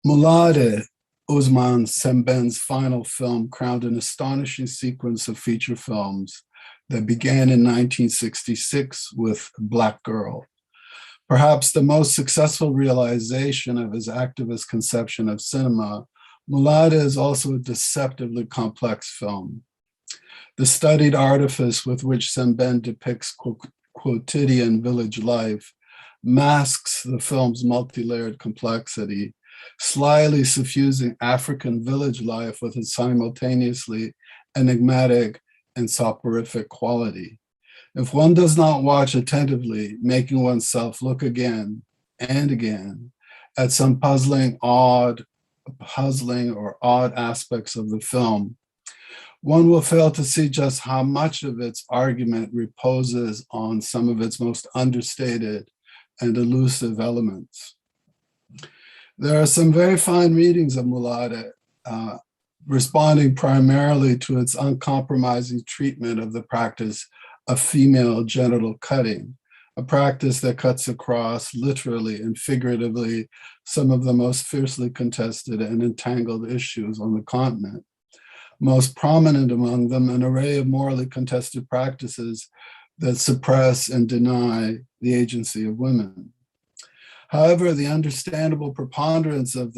Moolaadé, Ousmane Sembène's final film, crowned an astonishing sequence of feature films that began in 1966 with Black Girl. Perhaps the most successful realization of his activist conception of cinema, Moolaadé is also a deceptively complex film. The studied artifice with which Sembène depicts quotidian village life masks the film's multi-layered complexity, slyly suffusing African village life with its simultaneously enigmatic and soporific quality. If one does not watch attentively, making oneself look again and again at some puzzling or odd aspects of the film, one will fail to see just how much of its argument reposes on some of its most understated and elusive elements. There are some very fine readings of Moolaadé, responding primarily to its uncompromising treatment of the practice of female genital cutting, a practice that cuts across, literally and figuratively, some of the most fiercely contested and entangled issues on the continent. Most prominent among them, an array of morally contested practices that suppress and deny the agency of women. However, the understandable preponderance of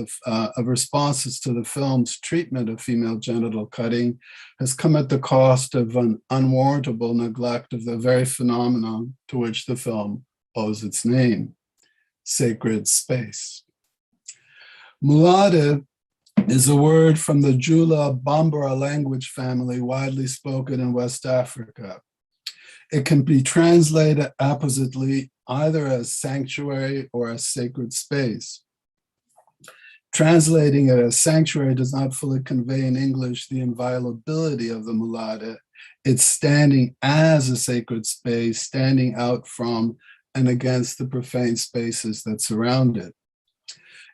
responses to the film's treatment of female genital cutting has come at the cost of an unwarrantable neglect of the very phenomenon to which the film owes its name: sacred space. Moolaadé is a word from the Jula Bambara language family widely spoken in West Africa. It can be translated appositely either as sanctuary or as sacred space. Translating it as sanctuary does not fully convey in English the inviolability of the Moolaadé. It's standing as a sacred space, standing out from and against the profane spaces that surround it.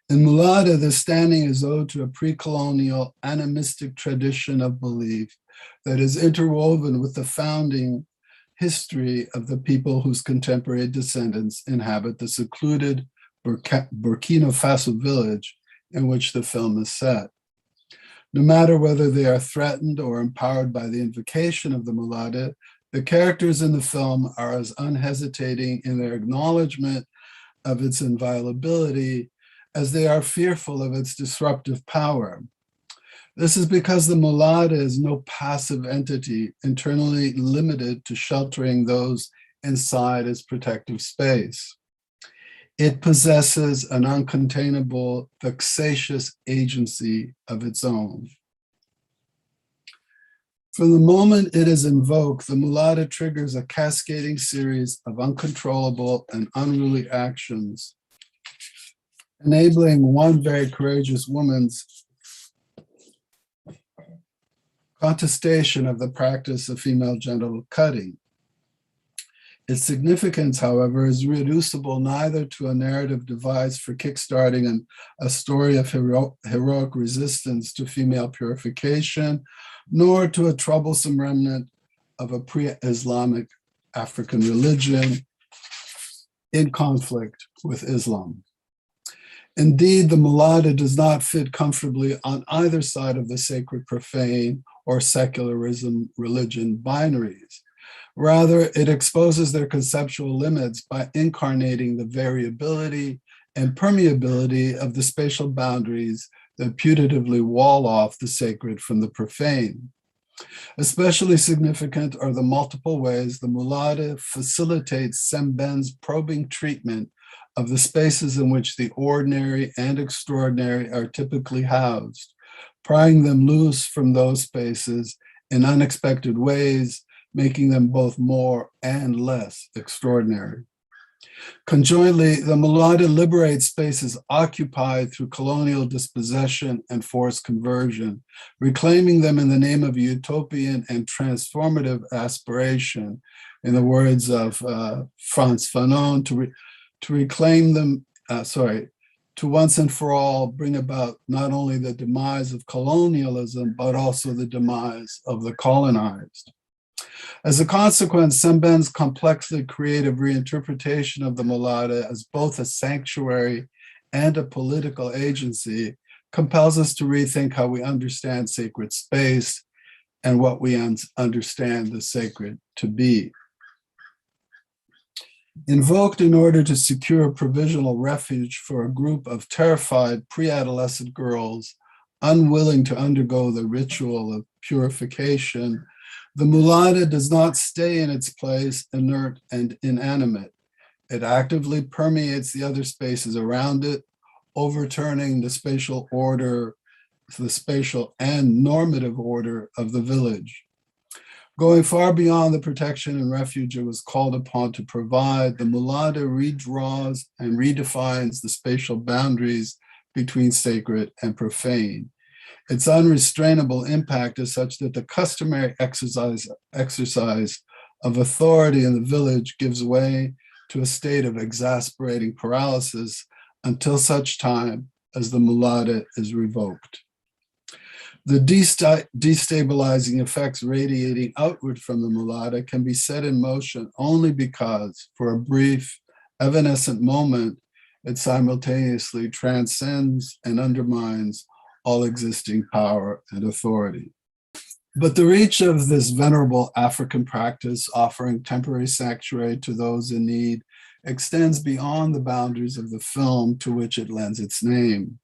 In Moolaadé, the standing is owed to a pre-colonial animistic tradition of belief that is interwoven with the founding history of the people whose contemporary descendants inhabit the secluded Burkina Faso village in which the film is set. No matter whether they are threatened or empowered by the invocation of the Moolaadé, the characters in the film are as unhesitating in their acknowledgement of its inviolability as they are fearful of its disruptive power. This is because the Moolaadé is no passive entity internally limited to sheltering those inside its protective space. It possesses an uncontainable, vexatious agency of its own. From the moment it is invoked, the Moolaadé triggers a cascading series of uncontrollable and unruly actions, enabling one very courageous woman's contestation of the practice of female genital cutting. Its significance, however, is reducible neither to a narrative devised for kickstarting a story of heroic resistance to female purification, nor to a troublesome remnant of a pre-Islamic African religion in conflict with Islam. Indeed, the Moolaadé does not fit comfortably on either side of the sacred profane or secularism religion binaries. Rather, it exposes their conceptual limits by incarnating the variability and permeability of the spatial boundaries that putatively wall off the sacred from the profane. Especially significant are the multiple ways the Moolaadé facilitates Sembène's probing treatment of the spaces in which the ordinary and extraordinary are typically housed, prying them loose from those spaces in unexpected ways, making them both more and less extraordinary. Conjointly, the Moolaadé liberates spaces occupied through colonial dispossession and forced conversion, reclaiming them in the name of utopian and transformative aspiration, in the words of Frantz Fanon, to reclaim them, to once and for all bring about not only the demise of colonialism, but also the demise of the colonized. As a consequence, Sembène's complexly creative reinterpretation of the Moolaadé as both a sanctuary and a political agency compels us to rethink how we understand sacred space and what we understand the sacred to be. Invoked in order to secure provisional refuge for a group of terrified pre-adolescent girls unwilling to undergo the ritual of purification, the Moolaadé does not stay in its place inert and inanimate. It actively permeates the other spaces around it, overturning the spatial order, the spatial and normative order of the village. Going far beyond the protection and refuge it was called upon to provide, the Moolaadé redraws and redefines the spatial boundaries between sacred and profane. Its unrestrainable impact is such that the customary exercise of authority in the village gives way to a state of exasperating paralysis until such time as the Moolaadé is revoked. The destabilizing effects radiating outward from the Moolaadé can be set in motion only because, for a brief, evanescent moment, it simultaneously transcends and undermines all existing power and authority. But the reach of this venerable African practice, offering temporary sanctuary to those in need, extends beyond the boundaries of the film to which it lends its name.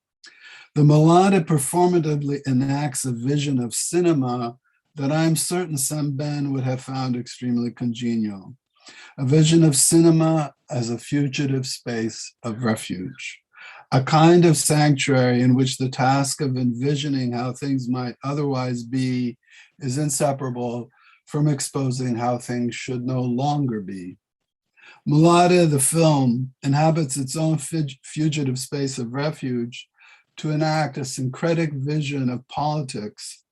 The Moolaadé performatively enacts a vision of cinema that I'm certain Sembène would have found extremely congenial, a vision of cinema as a fugitive space of refuge, a kind of sanctuary in which the task of envisioning how things might otherwise be is inseparable from exposing how things should no longer be. Moolaadé, the film, inhabits its own fugitive space of refuge to enact a syncretic vision of politics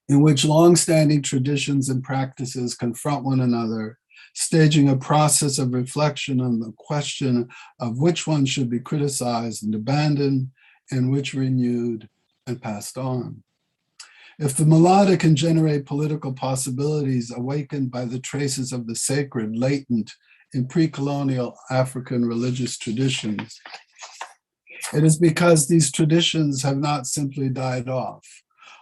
in which longstanding traditions and practices confront one another, staging a process of reflection on the question of which one should be criticized and abandoned and which renewed and passed on. If the Moolaadé can generate political possibilities awakened by the traces of the sacred latent in pre-colonial African religious traditions, it is because these traditions have not simply died off.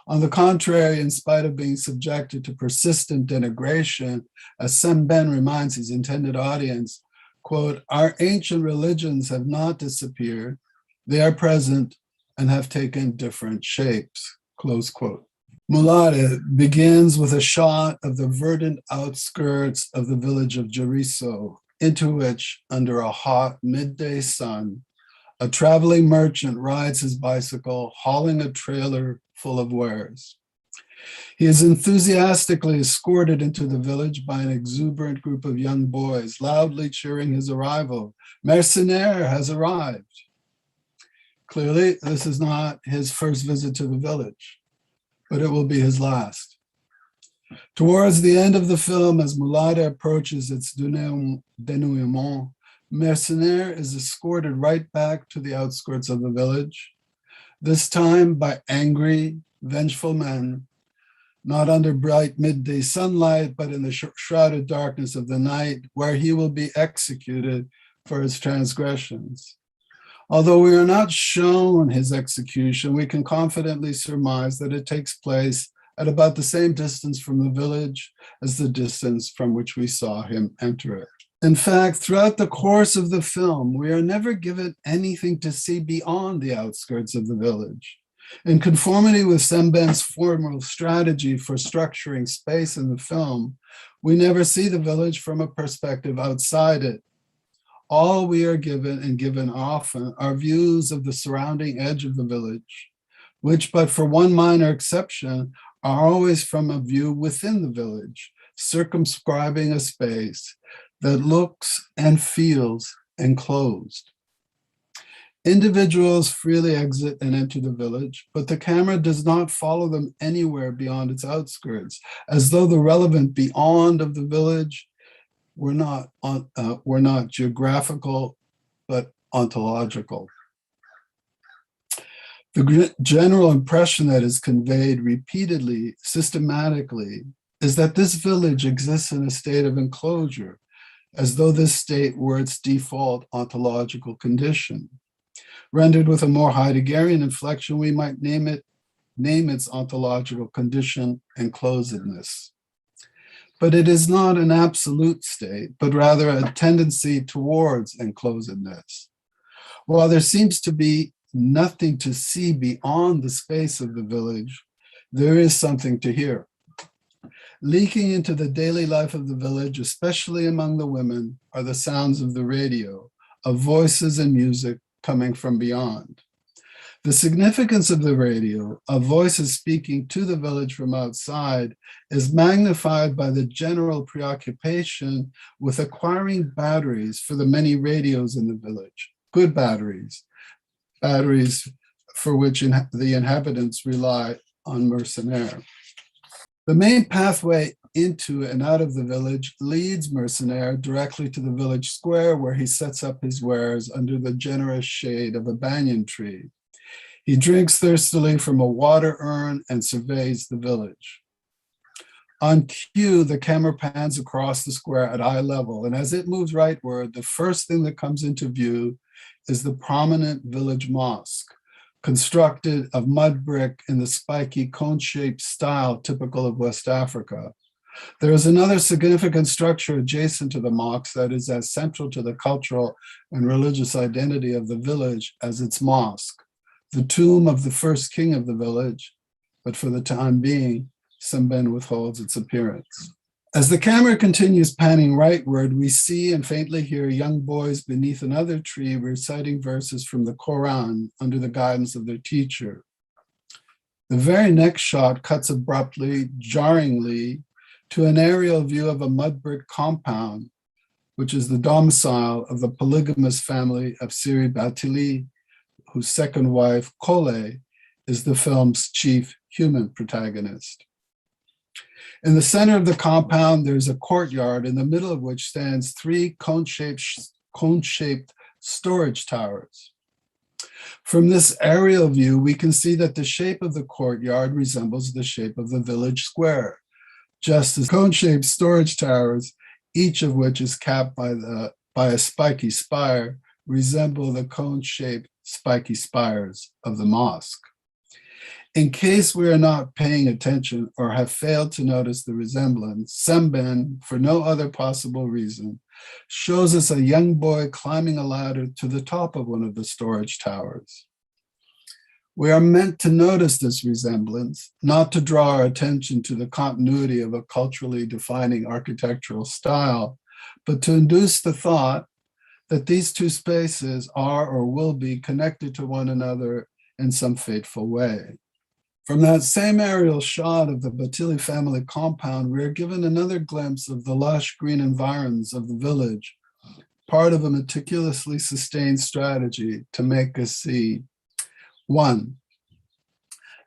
On the contrary, in spite of being subjected to persistent denigration, as Sembène reminds his intended audience, quote, "Our ancient religions have not disappeared, they are present and have taken different shapes," close quote. Moolaadé begins with a shot of the verdant outskirts of the village of Jeriso, into which, under a hot midday sun, a traveling merchant rides his bicycle, hauling a trailer full of wares. He is enthusiastically escorted into the village by an exuberant group of young boys, loudly cheering his arrival. "Mercenaire has arrived." Clearly, this is not his first visit to the village, but it will be his last. Towards the end of the film, as Moolaadé approaches its denouement, Mercenaire is escorted right back to the outskirts of the village, this time by angry, vengeful men, not under bright midday sunlight, but in the shrouded darkness of the night, where he will be executed for his transgressions. Although we are not shown his execution, we can confidently surmise that it takes place at about the same distance from the village as the distance from which we saw him enter it. In fact, throughout the course of the film, we are never given anything to see beyond the outskirts of the village. In conformity with Sembène's formal strategy for structuring space in the film, we never see the village from a perspective outside it. All we are given, and given often, are views of the surrounding edge of the village, which, but for one minor exception, are always from a view within the village, circumscribing a space that looks and feels enclosed. Individuals freely exit and enter the village, but the camera does not follow them anywhere beyond its outskirts, as though the relevant beyond of the village were not geographical, but ontological. The general impression that is conveyed repeatedly, systematically, is that this village exists in a state of enclosure, as though this state were its default ontological condition. Rendered with a more Heideggerian inflection, we might name its ontological condition enclosedness. But it is not an absolute state, but rather a tendency towards enclosedness. While there seems to be nothing to see beyond the space of the village, there is something to hear. Leaking into the daily life of the village, especially among the women, are the sounds of the radio, of voices and music coming from beyond. The significance of the radio, of voices speaking to the village from outside, is magnified by the general preoccupation with acquiring batteries for the many radios in the village, good batteries for which the inhabitants rely on mercenaires. The main pathway into and out of the village leads Mercenaire directly to the village square, where he sets up his wares under the generous shade of a banyan tree. He drinks thirstily from a water urn and surveys the village. On cue, the camera pans across the square at eye level, and as it moves rightward, the first thing that comes into view is the prominent village mosque, constructed of mud brick in the spiky cone-shaped style typical of West Africa. There is another significant structure adjacent to the mosque that is as central to the cultural and religious identity of the village as its mosque, the tomb of the first king of the village, but for the time being, Sembène withholds its appearance. As the camera continues panning rightward, we see and faintly hear young boys beneath another tree reciting verses from the Quran under the guidance of their teacher. The very next shot cuts abruptly, jarringly, to an aerial view of a mud brick compound, which is the domicile of the polygamous family of Siri Batili, whose second wife, Kole, is the film's chief human protagonist. In the center of the compound, there's a courtyard in the middle of which stands three cone-shaped storage towers. From this aerial view, we can see that the shape of the courtyard resembles the shape of the village square, just as cone-shaped storage towers, each of which is capped by a spiky spire, resemble the cone-shaped spiky spires of the mosque. In case we are not paying attention or have failed to notice the resemblance, Sembène, for no other possible reason, shows us a young boy climbing a ladder to the top of one of the storage towers. We are meant to notice this resemblance, not to draw our attention to the continuity of a culturally defining architectural style, but to induce the thought that these two spaces are or will be connected to one another in some fateful way. From that same aerial shot of the Batili family compound, we are given another glimpse of the lush green environs of the village, part of a meticulously sustained strategy to make us see, one,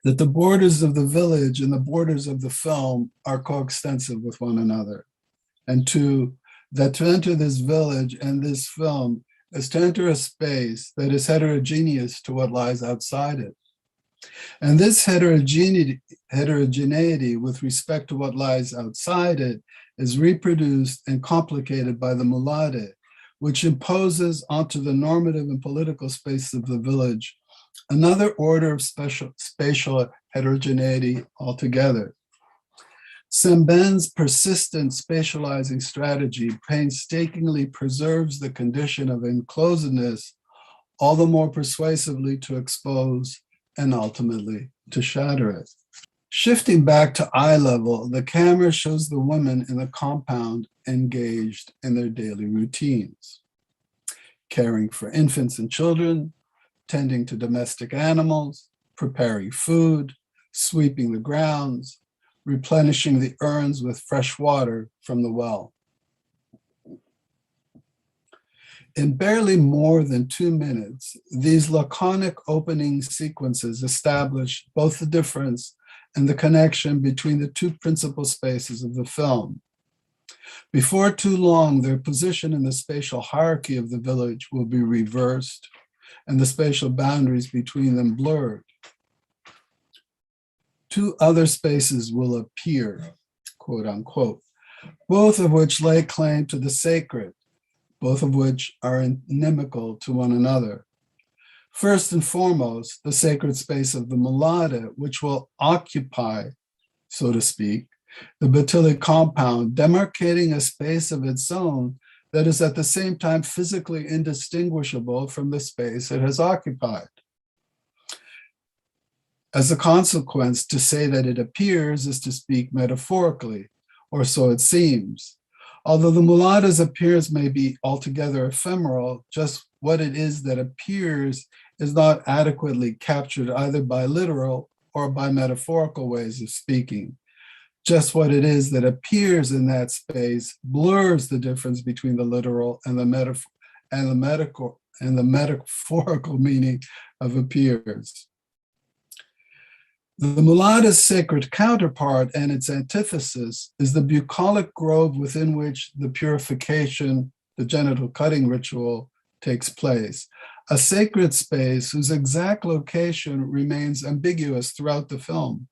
that the borders of the village and the borders of the film are coextensive with one another, and two, that to enter this village and this film is to enter a space that is heterogeneous to what lies outside it. And this heterogeneity with respect to what lies outside it is reproduced and complicated by the Moolaadé, which imposes onto the normative and political space of the village another order of spatial heterogeneity altogether. Sembène's persistent spatializing strategy painstakingly preserves the condition of enclosedness, all the more persuasively to expose and ultimately to shatter it. Shifting back to eye level, the camera shows the women in the compound engaged in their daily routines, caring for infants and children, tending to domestic animals, preparing food, sweeping the grounds, replenishing the urns with fresh water from the well. In barely more than 2 minutes, these laconic opening sequences establish both the difference and the connection between the two principal spaces of the film. Before too long, their position in the spatial hierarchy of the village will be reversed and the spatial boundaries between them blurred. Two other spaces will appear, quote unquote, both of which lay claim to the sacred, both of which are inimical to one another. First and foremost, the sacred space of the Moolaadé, which will occupy, so to speak, the Batili compound, demarcating a space of its own that is at the same time physically indistinguishable from the space it has occupied. As a consequence, to say that it appears is to speak metaphorically, or so it seems. Although the Moolaadé's appearance may be altogether ephemeral, just what it is that appears is not adequately captured either by literal or by metaphorical ways of speaking. Just what it is that appears in that space blurs the difference between the literal and the metaphorical meaning of appears. The Moolaadé's sacred counterpart and its antithesis is the bucolic grove within which the purification, the genital cutting ritual, takes place, a sacred space whose exact location remains ambiguous throughout the film,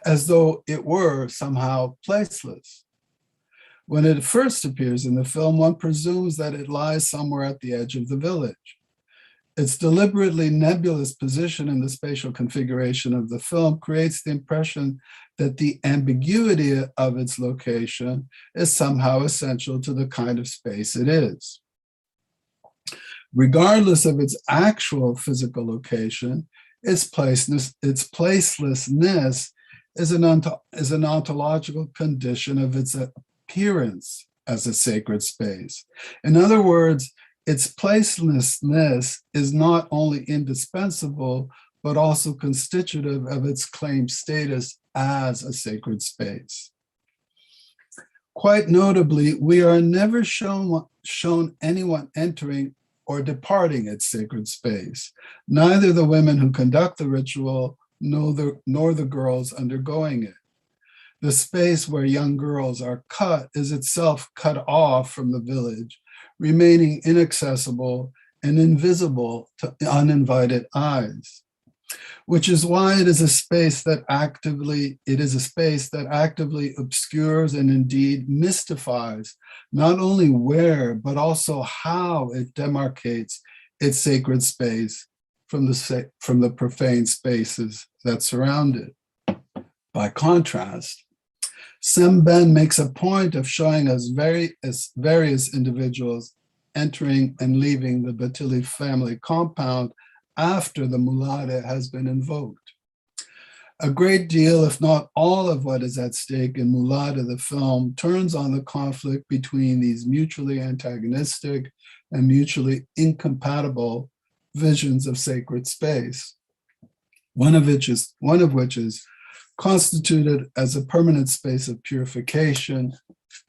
as though it were somehow placeless. When it first appears in the film, one presumes that it lies somewhere at the edge of the village. Its deliberately nebulous position in the spatial configuration of the film creates the impression that the ambiguity of its location is somehow essential to the kind of space it is. Regardless of its actual physical location, its placelessness is an ontological condition of its appearance as a sacred space. In other words, its placelessness is not only indispensable, but also constitutive of its claimed status as a sacred space. Quite notably, we are never shown anyone entering or departing its sacred space, neither the women who conduct the ritual nor the girls undergoing it. The space where young girls are cut is itself cut off from the village, remaining inaccessible and invisible to uninvited eyes, which is why it is a space that actively obscures and indeed mystifies not only where, but also how it demarcates its sacred space from the profane spaces that surround it. By contrast, Sembène makes a point of showing us various individuals entering and leaving the Batili family compound after the Moolaadé has been invoked. A great deal, if not all, of what is at stake in Moolaadé, the film, turns on the conflict between these mutually antagonistic and mutually incompatible visions of sacred space, one of which is constituted as a permanent space of purification,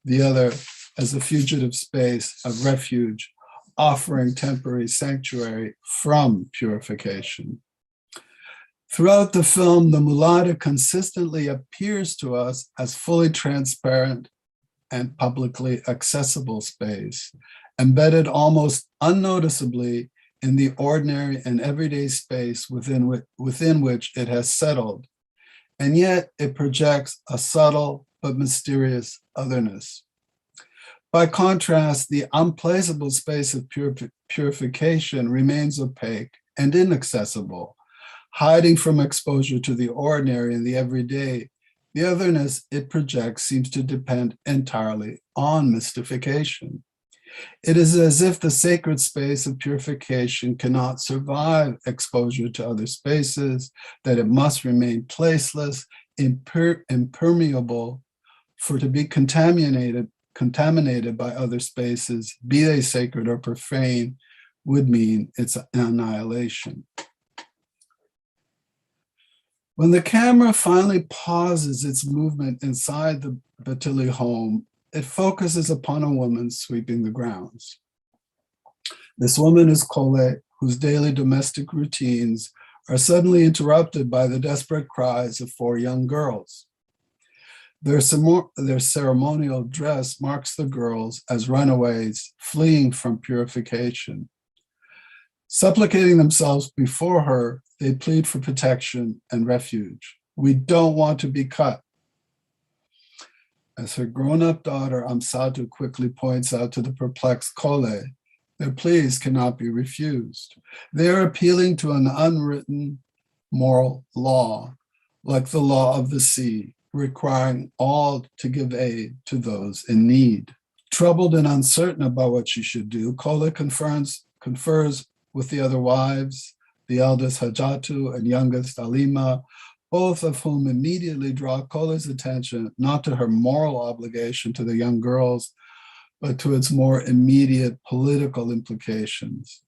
the other as a fugitive space of refuge, offering temporary sanctuary from purification. Throughout the film, the Moolaadé consistently appears to us as fully transparent and publicly accessible space, embedded almost unnoticeably in the ordinary and everyday space within which it has settled. And yet it projects a subtle but mysterious otherness. By contrast, the unplaceable space of purification remains opaque and inaccessible, hiding from exposure to the ordinary and the everyday. The otherness it projects seems to depend entirely on mystification. It is as if the sacred space of purification cannot survive exposure to other spaces, that it must remain placeless, impermeable, for to be contaminated by other spaces, be they sacred or profane, would mean its annihilation. When the camera finally pauses its movement inside the Batili home, it focuses upon a woman sweeping the grounds. This woman is Kole, whose daily domestic routines are suddenly interrupted by the desperate cries of 4 young girls. Their ceremonial dress marks the girls as runaways fleeing from purification. Supplicating themselves before her, they plead for protection and refuge. We don't want to be cut. As her grown-up daughter, Amsatu, quickly points out to the perplexed Kole, Their pleas cannot be refused. They are appealing to an unwritten moral law, like the law of the sea, requiring all to give aid to those in need. Troubled and uncertain about what she should do, Kole confers with the other wives, the eldest Hajatu and youngest Alima, both of whom immediately draw Kole's attention not to her moral obligation to the young girls, but to its more immediate political implications.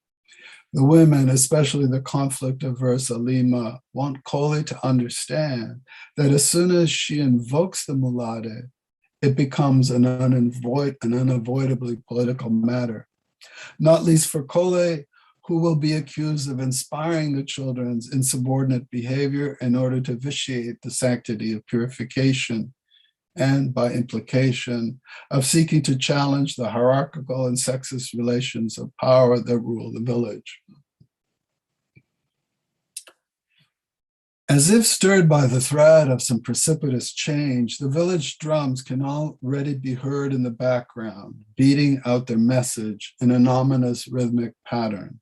The women, especially the conflict-averse Alima, want Kole to understand that as soon as she invokes the Moolaadé, it becomes an unavoidably political matter, not least for Kole, who will be accused of inspiring the children's insubordinate behavior in order to vitiate the sanctity of purification, and by implication, of seeking to challenge the hierarchical and sexist relations of power that rule the village. As if stirred by the threat of some precipitous change, the village drums can already be heard in the background, beating out their message in an ominous rhythmic pattern.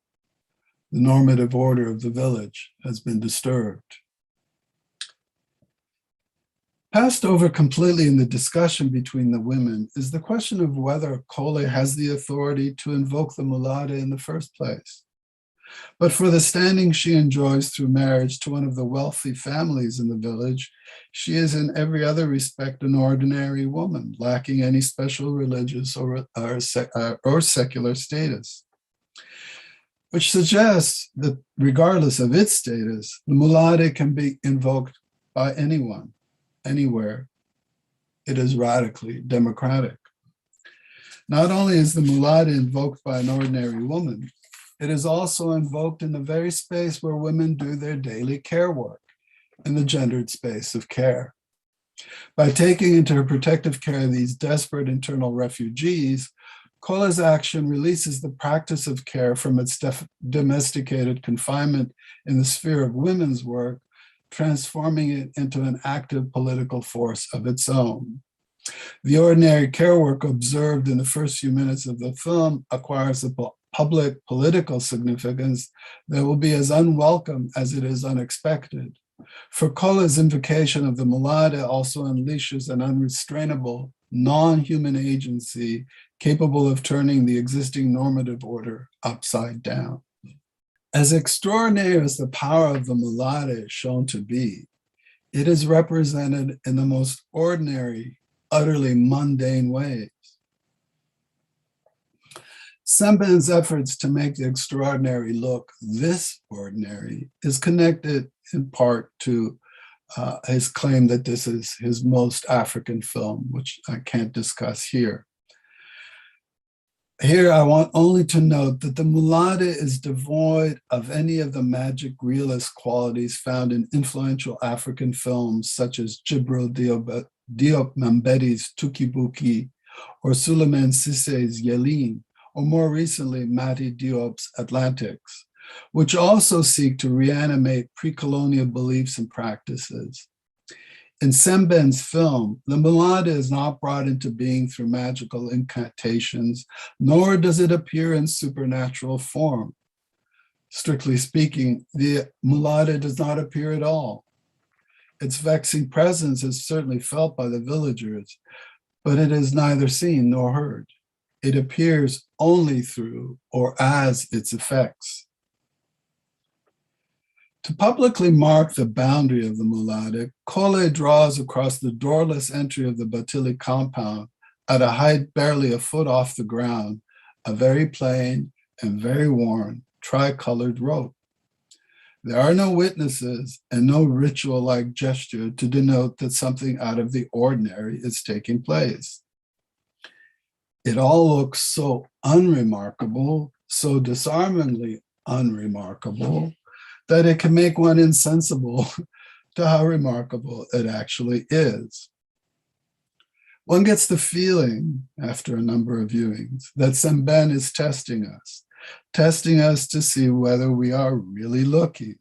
The normative order of the village has been disturbed. Passed over completely in the discussion between the women is the question of whether Kole has the authority to invoke the Moolaadé in the first place. But for the standing she enjoys through marriage to one of the wealthy families in the village, she is in every other respect an ordinary woman, lacking any special religious or secular status, which suggests that regardless of its status, the Moolaadé can be invoked by anyone, anywhere. It is radically democratic. Not only is the Moolaadé invoked by an ordinary woman, it is also invoked in the very space where women do their daily care work, in the gendered space of care. By taking into her protective care these desperate internal refugees, Kole's action releases the practice of care from its domesticated confinement in the sphere of women's work, transforming it into an active political force of its own. The ordinary care work observed in the first few minutes of the film acquires a public political significance that will be as unwelcome as it is unexpected. For Kole's invocation of the Moolaadé also unleashes an unrestrainable, non-human agency capable of turning the existing normative order upside down. As extraordinary as the power of the Moolaadé is shown to be, it is represented in the most ordinary, utterly mundane ways. Sembène's efforts to make the extraordinary look this ordinary is connected in part to his claim that this is his most African film, which I can't discuss here. Here, I want only to note that the Moolaadé is devoid of any of the magic realist qualities found in influential African films such as Djibril Diop Mambéty's Tukibuki or Souleymane Cissé's Yéline, or more recently, Mati Diop's Atlantics, which also seek to reanimate pre-colonial beliefs and practices. In Sembène's film, the Moolaadé is not brought into being through magical incantations, nor does it appear in supernatural form. Strictly speaking, the Moolaadé does not appear at all. Its vexing presence is certainly felt by the villagers, but it is neither seen nor heard. It appears only through or as its effects. To publicly mark the boundary of the Moolaadé, Kole draws across the doorless entry of the Batili compound at a height barely a foot off the ground, a very plain and very worn tri-colored rope. There are no witnesses and no ritual-like gesture to denote that something out of the ordinary is taking place. It all looks so unremarkable, so disarmingly unremarkable, that it can make one insensible to how remarkable it actually is. One gets the feeling, after a number of viewings, that Sembène is testing us to see whether we are really looking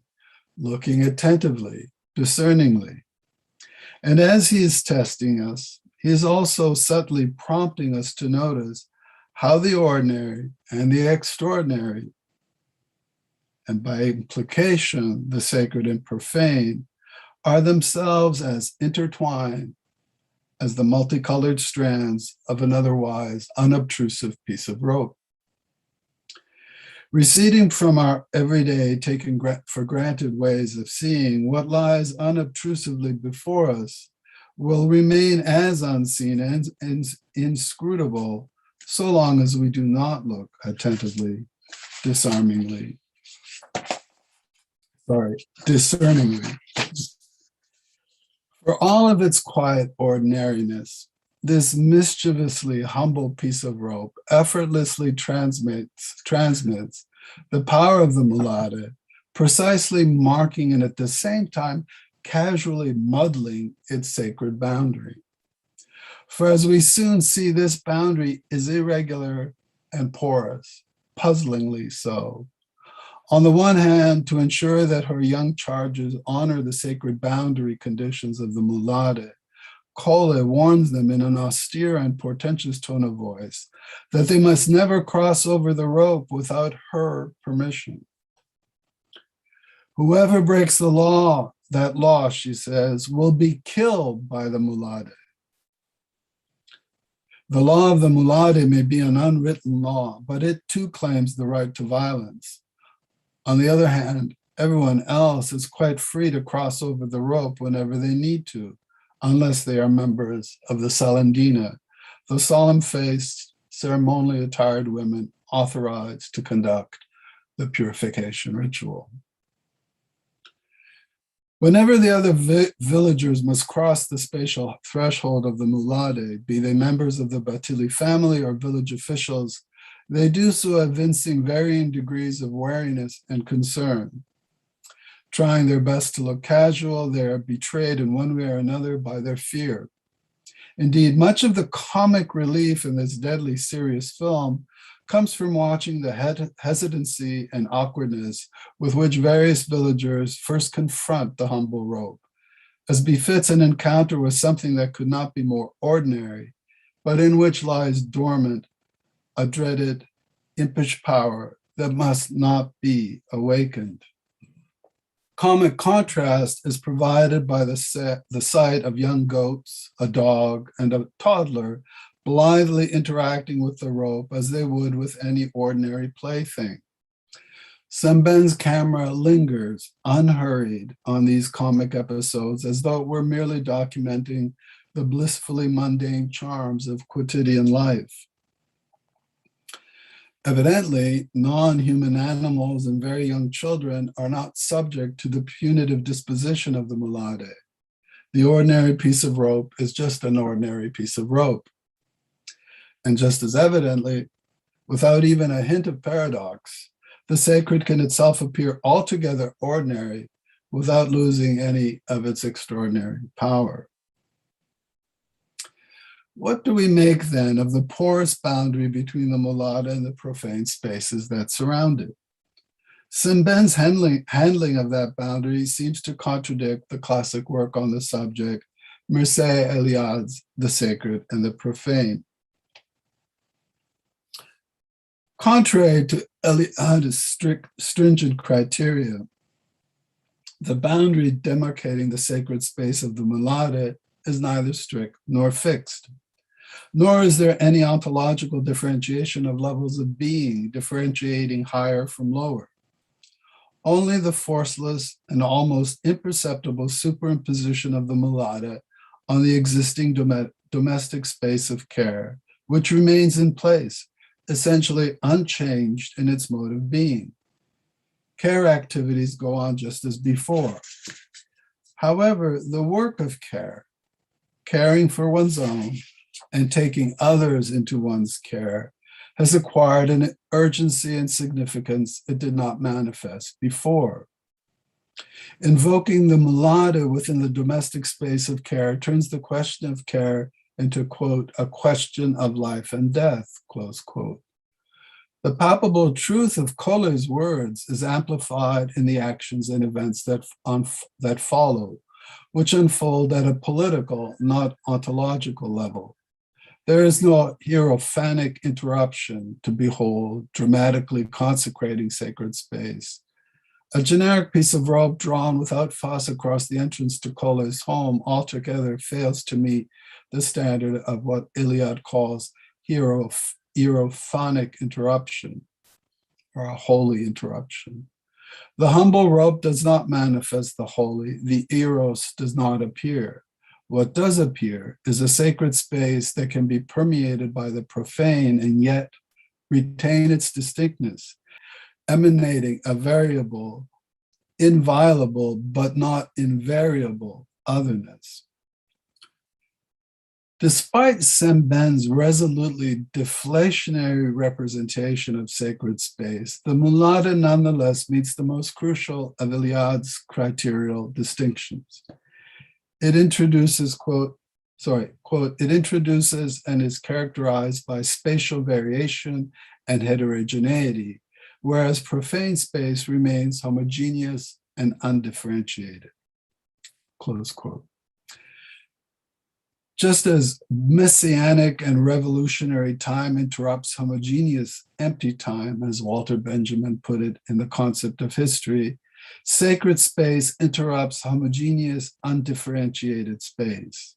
attentively, discerningly. And as he is testing us, he is also subtly prompting us to notice how the ordinary and the extraordinary, and by implication, the sacred and profane, are themselves as intertwined as the multicolored strands of an otherwise unobtrusive piece of rope. Receding from our everyday, taken for granted ways of seeing, what lies unobtrusively before us will remain as unseen and inscrutable so long as we do not look attentively, discerningly. For all of its quiet ordinariness, this mischievously humble piece of rope effortlessly transmits the power of the Moolaadé, precisely marking and at the same time casually muddling its sacred boundary. For as we soon see, this boundary is irregular and porous, puzzlingly so. On the one hand, to ensure that her young charges honor the sacred boundary conditions of the Moolaadé, Kole warns them in an austere and portentous tone of voice that they must never cross over the rope without her permission. Whoever breaks the law, that law, she says, will be killed by the Moolaadé. The law of the Moolaadé may be an unwritten law, but it too claims the right to violence. On the other hand, everyone else is quite free to cross over the rope whenever they need to, unless they are members of the Salandina, the solemn-faced, ceremonially attired women authorized to conduct the purification ritual. Whenever the other villagers must cross the spatial threshold of the Moolaadé, be they members of the Batili family or village officials, they do so evincing varying degrees of wariness and concern. Trying their best to look casual, they are betrayed in one way or another by their fear. Indeed, much of the comic relief in this deadly serious film comes from watching the hesitancy and awkwardness with which various villagers first confront the humble rope, as befits an encounter with something that could not be more ordinary, but in which lies dormant a dreaded, impish power that must not be awakened. Comic contrast is provided by the sight of young goats, a dog, and a toddler blithely interacting with the rope as they would with any ordinary plaything. Sembène's camera lingers unhurried on these comic episodes as though it were merely documenting the blissfully mundane charms of quotidian life. Evidently, non-human animals and very young children are not subject to the punitive disposition of the Moolaadé. The ordinary piece of rope is just an ordinary piece of rope. And just as evidently, without even a hint of paradox, the sacred can itself appear altogether ordinary without losing any of its extraordinary power. What do we make then of the porous boundary between the Moolaadé and the profane spaces that surround it? Sembène's handling of that boundary seems to contradict the classic work on the subject, Mircea Eliade's The Sacred and the Profane. Contrary to Eliade's stringent criteria, the boundary demarcating the sacred space of the Moolaadé is neither strict nor fixed. Nor is there any ontological differentiation of levels of being, differentiating higher from lower. Only the forceless and almost imperceptible superimposition of the Moolaadé on the existing domestic space of care, which remains in place, essentially unchanged in its mode of being. Care activities go on just as before. However, the work of care, caring for one's own, and taking others into one's care has acquired an urgency and significance it did not manifest before. Invoking the Moolaadé within the domestic space of care turns the question of care into, quote, a question of life and death, close quote. The palpable truth of Kole's words is amplified in the actions and events that follow, which unfold at a political, not ontological level. There is no hierophanic interruption to behold, dramatically consecrating sacred space. A generic piece of rope drawn without fuss across the entrance to Kole's home altogether fails to meet the standard of what Iliad calls hierophanic interruption, or a holy interruption. The humble rope does not manifest the holy, the eros does not appear. What does appear is a sacred space that can be permeated by the profane and yet retain its distinctness, emanating a variable, inviolable, but not invariable otherness. Despite Sembène's resolutely deflationary representation of sacred space, the Moolaadé nonetheless meets the most crucial of Iliad's criterial distinctions. It introduces, it introduces and is characterized by spatial variation and heterogeneity, whereas profane space remains homogeneous and undifferentiated, close quote. Just as messianic and revolutionary time interrupts homogeneous empty time, as Walter Benjamin put it in The Concept of History, sacred space interrupts homogeneous, undifferentiated space.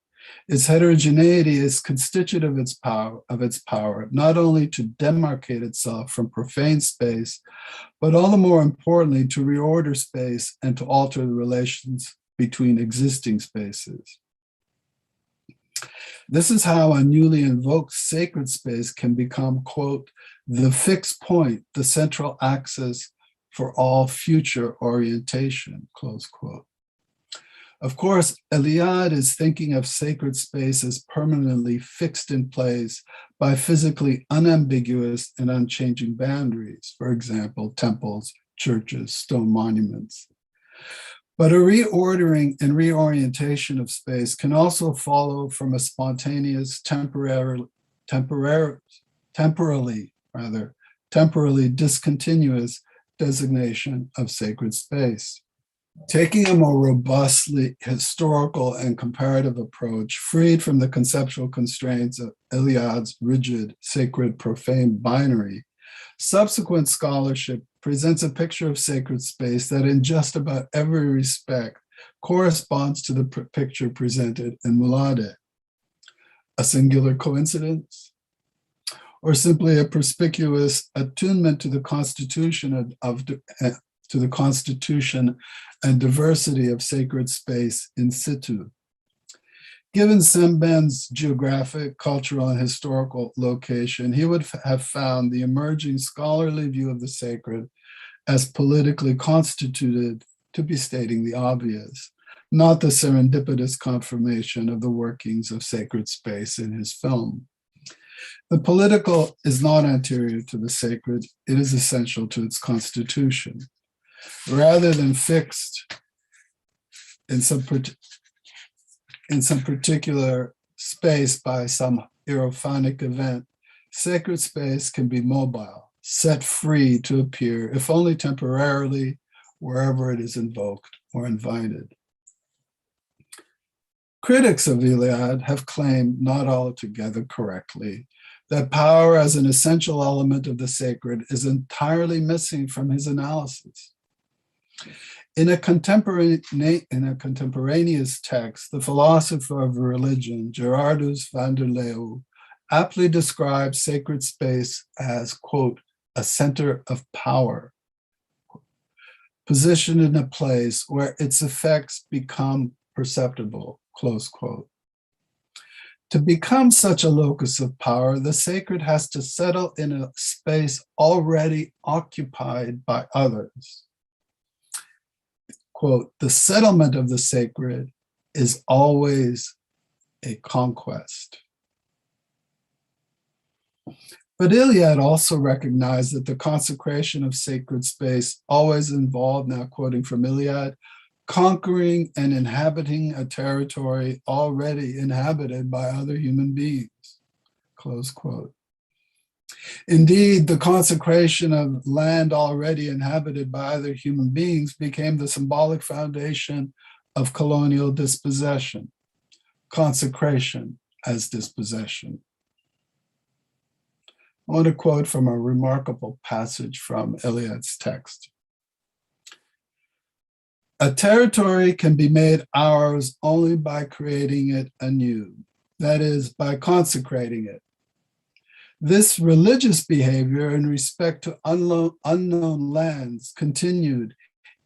Its heterogeneity is constitutive of its power, not only to demarcate itself from profane space, but all the more importantly, to reorder space and to alter the relations between existing spaces. This is how a newly invoked sacred space can become, quote, the fixed point, the central axis for all future orientation, close quote. Of course, Iliad is thinking of sacred space as permanently fixed in place by physically unambiguous and unchanging boundaries, for example, temples, churches, stone monuments. But a reordering and reorientation of space can also follow from a spontaneous, temporarily discontinuous designation of sacred space. Taking a more robustly historical and comparative approach, freed from the conceptual constraints of Iliad's rigid, sacred, profane binary, subsequent scholarship presents a picture of sacred space that in just about every respect corresponds to the picture presented in Moolaadé. A singular coincidence? Or simply a perspicuous attunement to the constitution to the constitution and diversity of sacred space in situ. Given Sembène's geographic, cultural, and historical location, he would have found the emerging scholarly view of the sacred as politically constituted to be stating the obvious, not the serendipitous confirmation of the workings of sacred space in his film. The political is not anterior to the sacred, it is essential to its constitution. Rather than fixed in some particular space by some hierophanic event, sacred space can be mobile, set free to appear, if only temporarily, wherever it is invoked or invited. Critics of Iliad have claimed, not altogether correctly, that power as an essential element of the sacred is entirely missing from his analysis. In a contemporaneous text, the philosopher of religion, Gerardus van der Leeuw, aptly describes sacred space as, quote, a center of power, positioned in a place where its effects become perceptible, close quote. To become such a locus of power, the sacred has to settle in a space already occupied by others. Quote, the settlement of the sacred is always a conquest. But Iliad also recognized that the consecration of sacred space always involved, now quoting from Iliad, conquering and inhabiting a territory already inhabited by other human beings, close quote. Indeed, the consecration of land already inhabited by other human beings became the symbolic foundation of colonial dispossession, consecration as dispossession. I want to quote from a remarkable passage from Eliad's text. A territory can be made ours only by creating it anew, that is, by consecrating it. This religious behavior in respect to unknown lands continued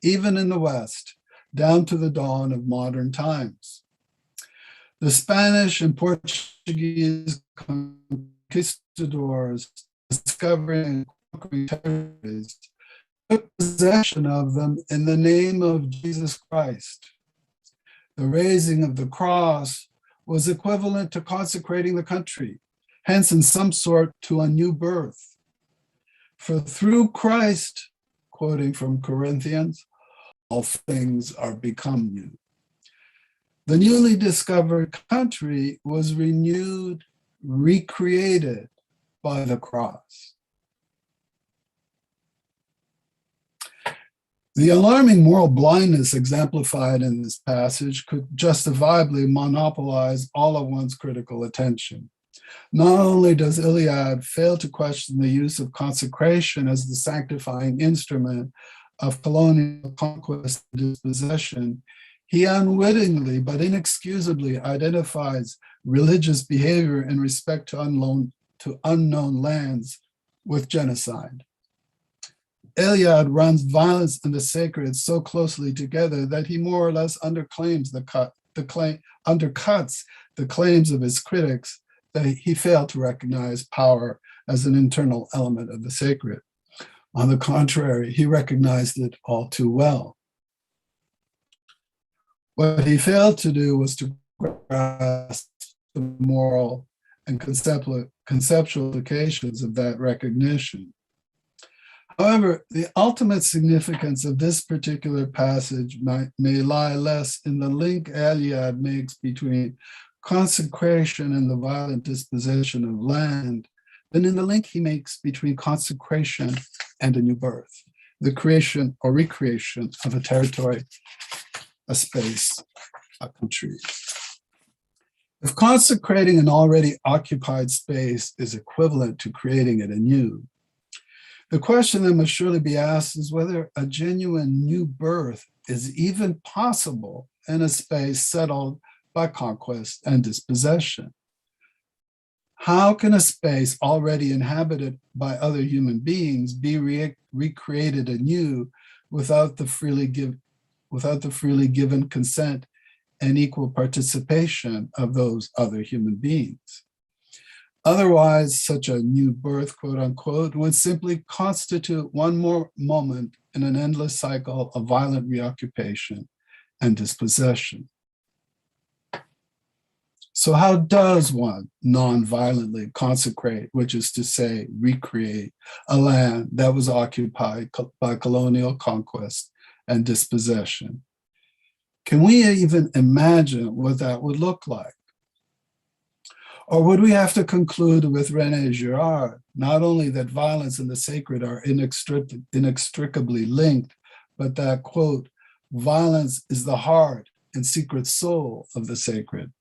even in the West, down to the dawn of modern times. The Spanish and Portuguese conquistadors discovering and conquering territories took possession of them in the name of Jesus Christ. The raising of the cross was equivalent to consecrating the country, hence in some sort to a new birth. For through Christ, quoting from Corinthians, all things are become new. The newly discovered country was renewed, recreated by the cross. The alarming moral blindness exemplified in this passage could justifiably monopolize all of one's critical attention. Not only does Iliad fail to question the use of consecration as the sanctifying instrument of colonial conquest and dispossession, he unwittingly but inexcusably identifies religious behavior in respect to unknown lands with genocide. Iliad runs violence and the sacred so closely together that he more or less undercuts the claims of his critics that he failed to recognize power as an internal element of the sacred. On the contrary, he recognized it all too well. What he failed to do was to grasp the moral and conceptual implications of that recognition. However, the ultimate significance of this particular passage may lie less in the link Iliad makes between consecration and the violent dispossession of land than in the link he makes between consecration and a new birth, the creation or recreation of a territory, a space, a country. If consecrating an already occupied space is equivalent to creating it anew, the question that must surely be asked is whether a genuine new birth is even possible in a space settled by conquest and dispossession. How can a space already inhabited by other human beings be recreated anew without the freely given consent and equal participation of those other human beings? Otherwise, such a new birth, quote unquote, would simply constitute one more moment in an endless cycle of violent reoccupation and dispossession. So how does one non-violently consecrate, which is to say, recreate a land that was occupied by colonial conquest and dispossession? Can we even imagine what that would look like? Or would we have to conclude with René Girard, not only that violence and the sacred are inextricably linked, but that, quote, violence is the heart and secret soul of the sacred?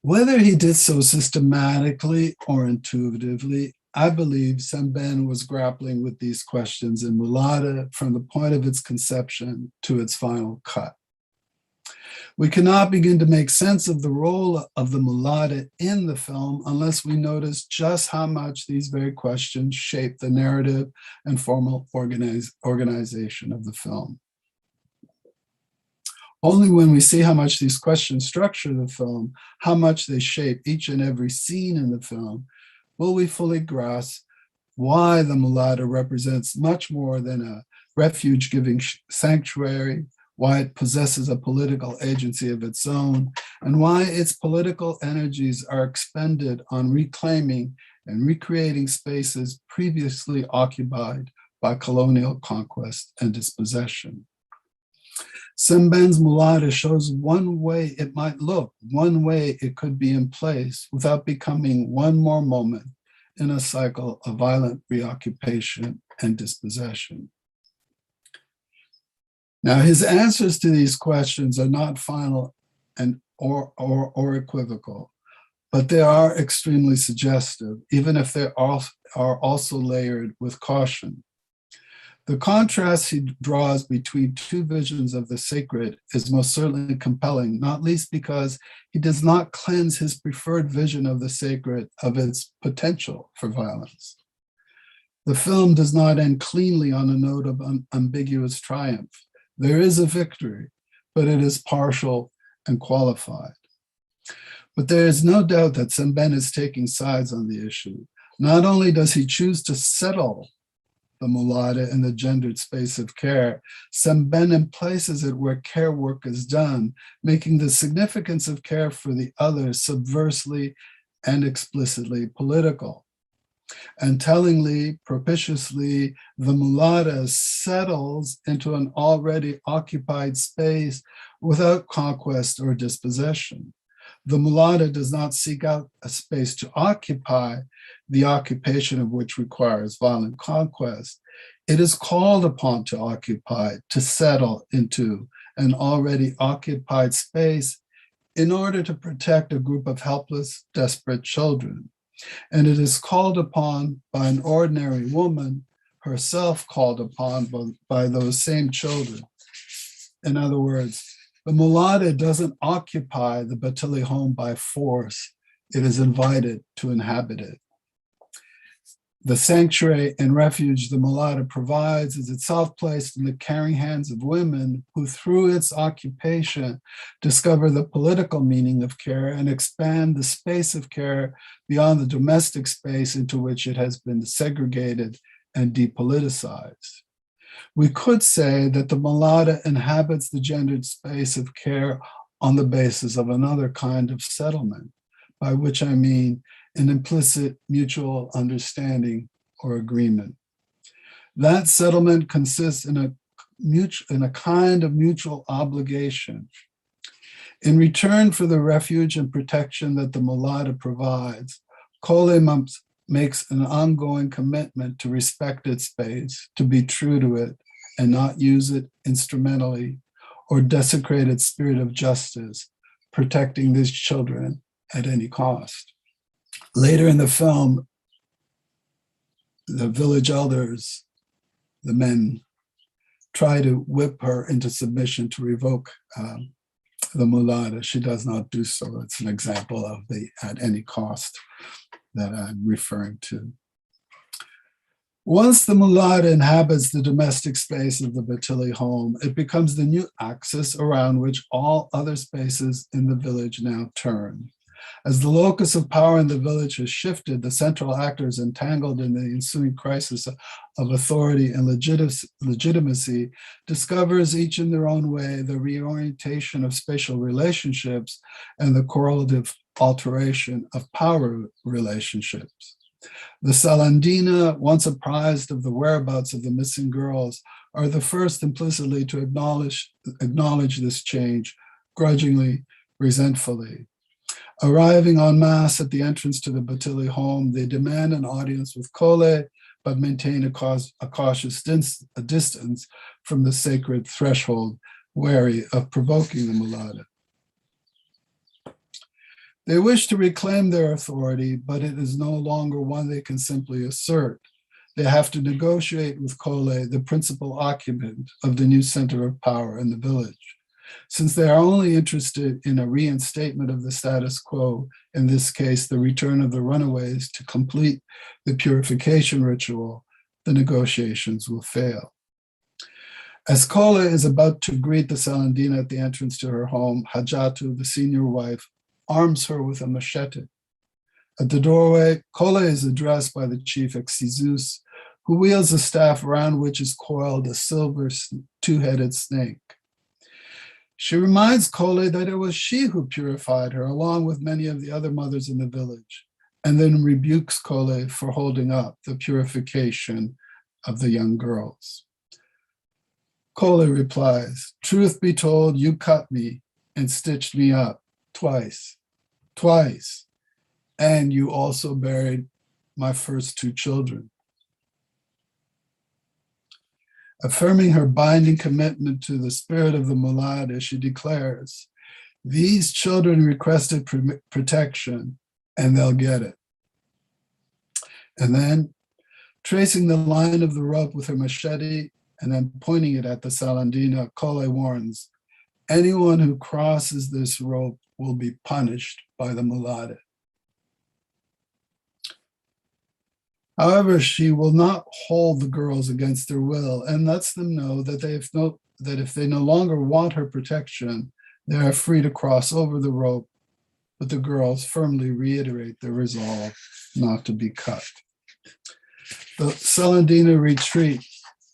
Whether he did so systematically or intuitively, I believe Sembène was grappling with these questions in Moolaadé from the point of its conception to its final cut. We cannot begin to make sense of the role of the Moolaadé in the film unless we notice just how much these very questions shape the narrative and formal organization of the film. Only when we see how much these questions structure the film, how much they shape each and every scene in the film, will we fully grasp why the Moolaadé represents much more than a refuge-giving sanctuary, why it possesses a political agency of its own, and why its political energies are expended on reclaiming and recreating spaces previously occupied by colonial conquest and dispossession. Sembène's Moolaadé shows one way it might look, one way it could be in place without becoming one more moment in a cycle of violent reoccupation and dispossession. Now, his answers to these questions are not final or equivocal, but they are extremely suggestive, even if they are also layered with caution. The contrast he draws between two visions of the sacred is most certainly compelling, not least because he does not cleanse his preferred vision of the sacred of its potential for violence. The film does not end cleanly on a note of ambiguous triumph. There is a victory, but it is partial and qualified. But there is no doubt that Sembène is taking sides on the issue. Not only does he choose to settle the Moolaadé in the gendered space of care, Sembène places it where care work is done, making the significance of care for the other subversely and explicitly political. And tellingly, propitiously, the Moolaadé settles into an already occupied space without conquest or dispossession. The Moolaadé does not seek out a space to occupy, the occupation of which requires violent conquest. It is called upon to occupy, to settle into an already occupied space in order to protect a group of helpless, desperate children. And it is called upon by an ordinary woman, herself called upon by those same children. In other words, the Moolaadé doesn't occupy the Batili home by force. It is invited to inhabit it. The sanctuary and refuge the Moolaadé provides is itself placed in the caring hands of women who, through its occupation, discover the political meaning of care and expand the space of care beyond the domestic space into which it has been segregated and depoliticized. We could say that the Moolaadé inhabits the gendered space of care on the basis of another kind of settlement, by which I mean an implicit mutual understanding or agreement. That settlement consists in a kind of mutual obligation. In return for the refuge and protection that the Moolaadé provides, Kole makes an ongoing commitment to respect its space, to be true to it, and not use it instrumentally or desecrate its spirit of justice, protecting these children at any cost. Later in the film, the village elders, the men, try to whip her into submission to revoke the Moolaadé. She does not do so. It's an example of the at any cost that I'm referring to. Once the Moolaadé inhabits the domestic space of the Batili home, it becomes the new axis around which all other spaces in the village now turn. As the locus of power in the village has shifted, the central actors entangled in the ensuing crisis of authority and legitimacy discovers each in their own way the reorientation of spatial relationships and the correlative alteration of power relationships. The Salandina, once apprised of the whereabouts of the missing girls, are the first implicitly to acknowledge this change, grudgingly, resentfully. Arriving en masse at the entrance to the Batili home, they demand an audience with Kole, but maintain a cautious distance from the sacred threshold, wary of provoking the Moolaadé. They wish to reclaim their authority, but it is no longer one they can simply assert. They have to negotiate with Kole, the principal occupant of the new center of power in the village. Since they are only interested in a reinstatement of the status quo, in this case, the return of the runaways to complete the purification ritual, the negotiations will fail. As Kole is about to greet the Salandina at the entrance to her home, Hajatu, the senior wife, arms her with a machete. At the doorway, Kole is addressed by the chief Exizus, who wields a staff around which is coiled a silver two-headed snake. She reminds Kole that it was she who purified her, along with many of the other mothers in the village, and then rebukes Kole for holding up the purification of the young girls. Kole replies, "Truth be told, you cut me and stitched me up twice, and you also buried my first two children." Affirming her binding commitment to the spirit of the Moolaadé, she declares, "These children requested protection, and they'll get it." And then, Tracing the line of the rope with her machete and then pointing it at the Salandina, Colle warns, anyone who crosses this rope will be punished by the Moolaadé. However, she will not hold the girls against their will and lets them know that if they no longer want her protection, they are free to cross over the rope, but the girls firmly reiterate their resolve not to be cut. The Salandina retreat,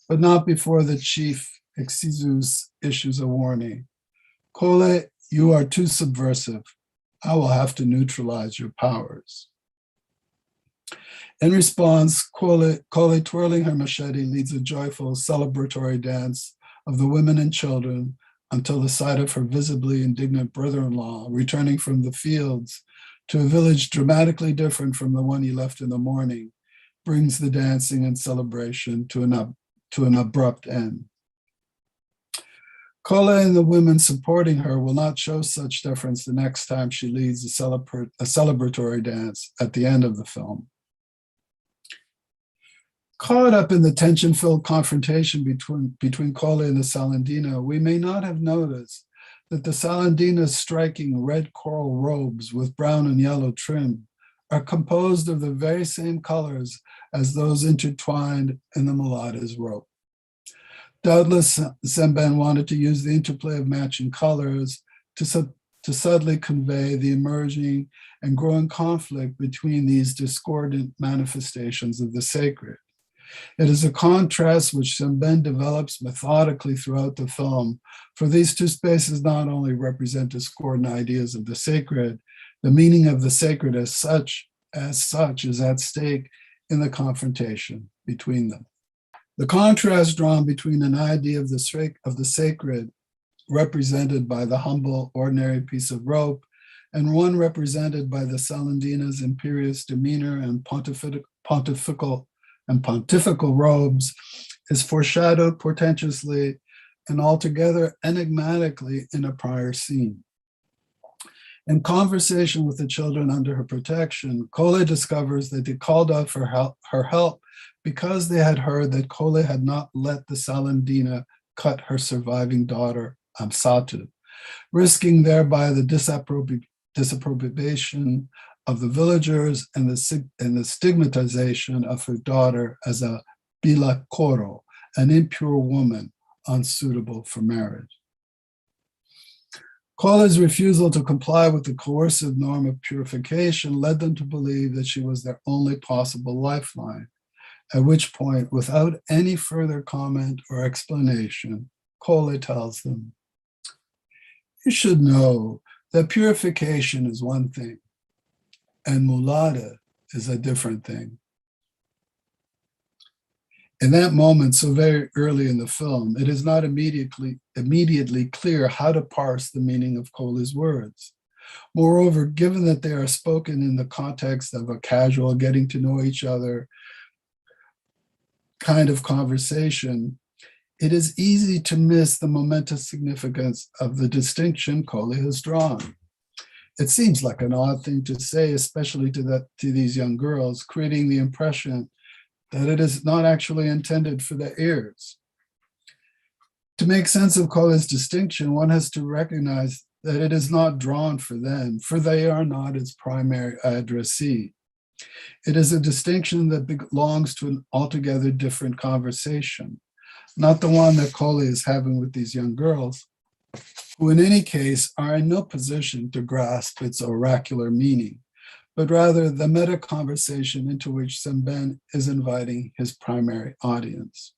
but not before the chief Excizus issues a warning. Colle, you are too subversive. I will have to neutralize your powers. In response, Colle, twirling her machete, leads a joyful celebratory dance of the women and children until the sight of her visibly indignant brother-in-law returning from the fields to a village dramatically different from the one he left in the morning brings the dancing and celebration to an abrupt end. Colle and the women supporting her will not show such deference the next time she leads a celebratory dance at the end of the film. Caught up in the tension-filled confrontation between Colle and the Salandina, we may not have noticed that the Salandina's striking red coral robes with brown and yellow trim are composed of the very same colors as those intertwined in the Moolaadé's rope. Doubtless, Sembène wanted to use the interplay of matching colors to subtly convey the emerging and growing conflict between these discordant manifestations of the sacred. It is a contrast which Sembène develops methodically throughout the film, for these two spaces not only represent discordant ideas of the sacred, the meaning of the sacred as such is at stake in the confrontation between them. The contrast drawn between an idea of the sacred, represented by the humble, ordinary piece of rope, and one represented by the Salandina's imperious demeanor and pontifical robes, is foreshadowed portentously and altogether enigmatically in a prior scene. In conversation with the children under her protection, Colle discovers that they called out for her help because they had heard that Colle had not let the Salandina cut her surviving daughter, Amsatu, risking thereby the disapprobation of the villagers and the stigmatization of her daughter as a bila koro, an impure woman unsuitable for marriage. Colle's refusal to comply with the coercive norm of purification led them to believe that she was their only possible lifeline, at which point, without any further comment or explanation, Colle tells them, "You should know that purification is one thing, and Moolaadé is a different thing." In that moment, so very early in the film, it is not immediately clear how to parse the meaning of Colle's words. Moreover, given that they are spoken in the context of a casual getting to know each other kind of conversation, it is easy to miss the momentous significance of the distinction Colle has drawn. It seems like an odd thing to say, especially to these young girls, creating the impression that it is not actually intended for their ears. To make sense of Colle's distinction, one has to recognize that it is not drawn for them, for they are not its primary addressee. It is a distinction that belongs to an altogether different conversation, not the one that Colle is having with these young girls, who in any case are in no position to grasp its oracular meaning, but rather the meta-conversation into which Sembène is inviting his primary audience.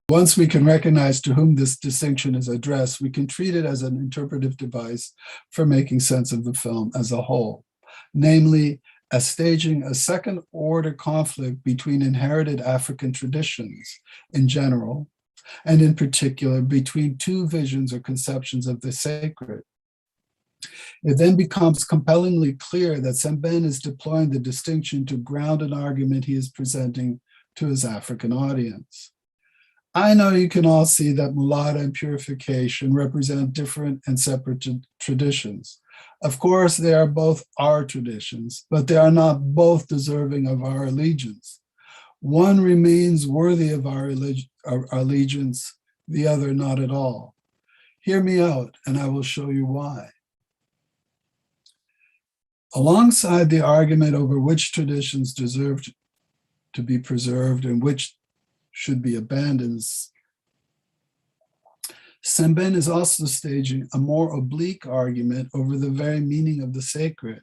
Once we can recognize to whom this distinction is addressed, we can treat it as an interpretive device for making sense of the film as a whole, namely, as staging a second-order conflict between inherited African traditions in general, and in particular between two visions or conceptions of the sacred. It then becomes compellingly clear that Sembène is deploying the distinction to ground an argument he is presenting to his African audience. I know you can all see that Moolaadé and purification represent different and separate traditions. Of course, they are both our traditions, but they are not both deserving of our allegiance. One remains worthy of our allegiance, the other not at all. Hear me out, and I will show you why. Alongside the argument over which traditions deserve to be preserved and which should be abandoned, Sembène is also staging a more oblique argument over the very meaning of the sacred.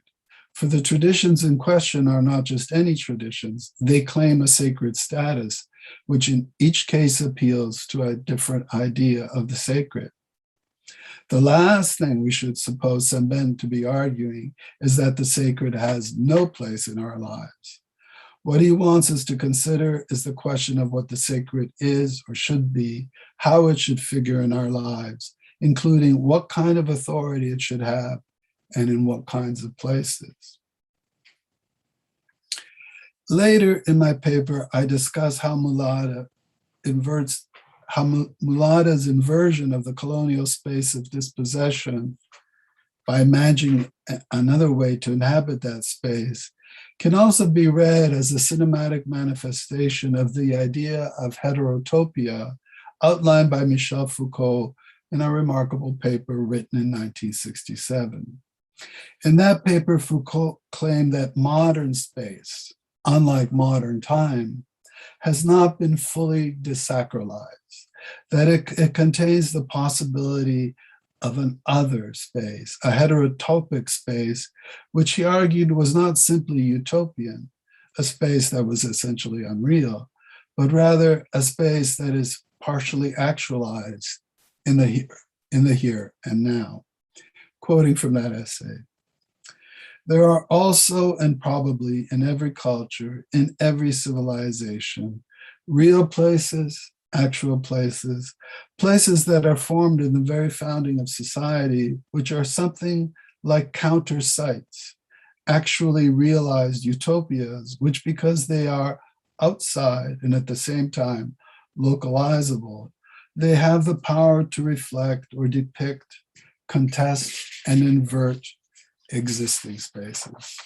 For the traditions in question are not just any traditions, they claim a sacred status, which in each case appeals to a different idea of the sacred. The last thing we should suppose Sembène to be arguing is that the sacred has no place in our lives. What he wants us to consider is the question of what the sacred is or should be, how it should figure in our lives, including what kind of authority it should have and in what kinds of places. Later in my paper, I discuss how Moolaadé's inversion of the colonial space of dispossession by imagining another way to inhabit that space can also be read as a cinematic manifestation of the idea of heterotopia outlined by Michel Foucault in a remarkable paper written in 1967. In that paper, Foucault claimed that modern space, unlike modern time, has not been fully desacralized, that it contains the possibility of an other space, a heterotopic space, which he argued was not simply utopian, a space that was essentially unreal, but rather a space that is partially actualized in the here and now. Quoting from that essay, there are also, and probably in every culture, in every civilization, real places, actual places, places that are formed in the very founding of society, which are something like counter sites, actually realized utopias, which because they are outside and at the same time localizable, they have the power to reflect or depict, contest, and invert existing spaces.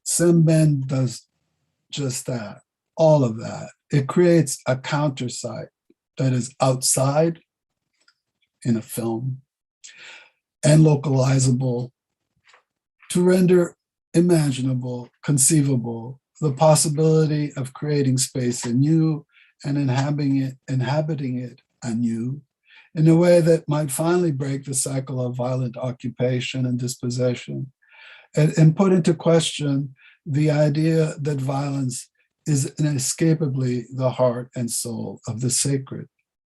Sembène does just that, all of that. It creates a counter site that is outside in a film and localizable to render imaginable, conceivable, the possibility of creating space anew and inhabiting it anew in a way that might finally break the cycle of violent occupation and dispossession and put into question the idea that violence is inescapably the heart and soul of the sacred.